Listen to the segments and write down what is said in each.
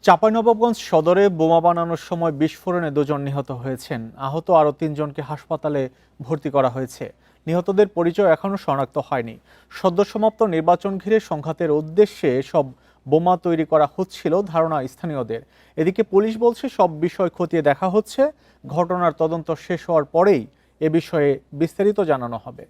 চাঁপাইনবাবগঞ্জ সদরে বোমা বানানোর সময় বিস্ফোরণে 2 জন নিহত হয়েছেন। আহত আরও 3 জনকে হাসপাতালে ভর্তি করা হয়েছে। নিহতদের পরিচয় এখনও শনাক্ত হয়নি। সদ্য সমাপ্ত নির্বাচন ঘিরে সংঘাতের উদ্দেশ্যে সব বোমা তৈরি করা হচ্ছিল ধারণা স্থানীয়দের। এদিকে পুলিশ বলছে সব বিষয় খতিয়ে দেখা হচ্ছে। ঘটনার তদন্ত শেষ হওয়ার পরেই এ বিষয়ে বিস্তারিত জানানো হবে।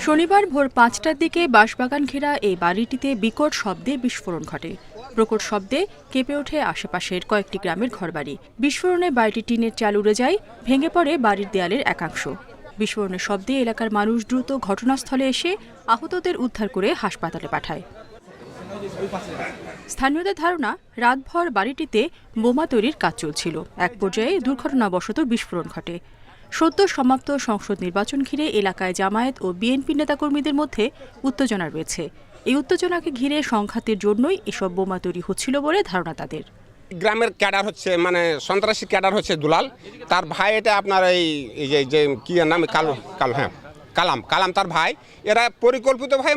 শনিবার ভোর 5টার দিকে বাঁশবাগান ঘেরা এই বাড়িটিতে বিকট শব্দে বিস্ফোরণ ঘটে। প্রকট শব্দে কেঁপে ওঠে আশেপাশের কয়েকটি গ্রামের ঘরবাড়ি। বিস্ফোরণে বাড়িটি টিনের চাল উড়ে যায়, ভেঙে পড়ে বাড়ির দেয়ালের একাংশ। বিস্ফোরণের শব্দে এলাকার মানুষ দ্রুত ঘটনাস্থলে এসে আহতদের উদ্ধার করে হাসপাতালে পাঠায়। স্থানীয়দের ধারণা, রাতভর বাড়িটিতে বোমা তৈরির কাজ চলছিল। এক পর্যায়ে দুর্ঘটনাবশত বিস্ফোরণ ঘটে। সদ্য সমাপ্ত সংসদ নির্বাচন ঘিরে এলাকায় জামায়াত ও বিএনপি নেতাকর্মীদের মধ্যে উত্তেজনা রয়েছে। এই উত্তেজনাকে ঘিরে সংঘাতের জন্যই এসব বোমা তৈরি হচ্ছিল বলে ধারণা তাদের। গ্রামের ক্যাডার হচ্ছে সন্ত্রাসী ক্যাডার হচ্ছে দুলাল, তার ভাই এটা আপনার এই যে কি নাম কালাম তার ভাই। এরা পরিকল্পিত ভাই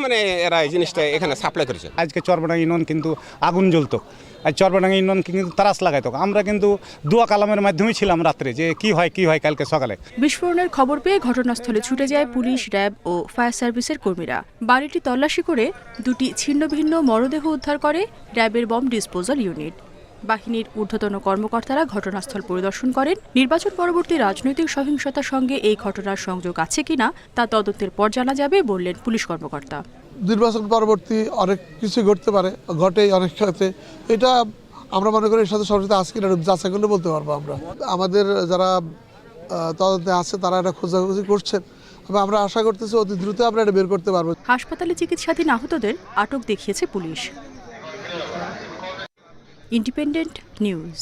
এরা এই জিনিসটা এখানে সাপ্লাই করেছে। আজকে চরবডাঙ্গা ইউনিয়ন কিন্তু আগুন জ্বলতো, আর চরবডাঙ্গা ইউনিয়ন কিন্তু তারাস লাগাইতো। আমরা কিন্তু দুয়া কালামের মাধ্যমেই ছিলাম রাত্রে, যে কি হয় কালকে সকালে। বিস্ফোরণের খবর পেয়ে ঘটনাস্থলে ছুটে যায় পুলিশ, র্যাব ও ফায়ার সার্ভিসের কর্মীরা। বাড়িটি তল্লাশি করে 2টি ছিন্নভিন্ন মরদেহ উদ্ধার করে র্যাবের বম ডিসপোজাল ইউনিট। বাহিনীর ঊর্ধ্বতন কর্মকর্তারা ঘটনাস্থল পরিদর্শন করেন। নির্বাচন পরবর্তী রাজনৈতিক সহিংসতার সঙ্গে এই ঘটনার সংযোগ আছে কিনা তা তদন্তের পর জানা যাবে বললেন পুলিশ কর্মকর্তা। নির্বাচন পরবর্তী অনেক কিছু ঘটতে পারে, ঘটে অনেক ক্ষেত্রে। এটা আমরা মনে করি এর সাথে সরাসরি আজকে যাচাই করলে বলতে পারবো। আমরা আমাদের যারা তদন্তে আছে তারা এটা খোঁজাখুঁজি করছেন। আমরা আশা করতেছি অতি দ্রুত আমরা এটা বের করতে পারবো। হাসপাতালে চিকিৎসাধীন আহতদের আটক দেখিয়েছে পুলিশ। Independent news.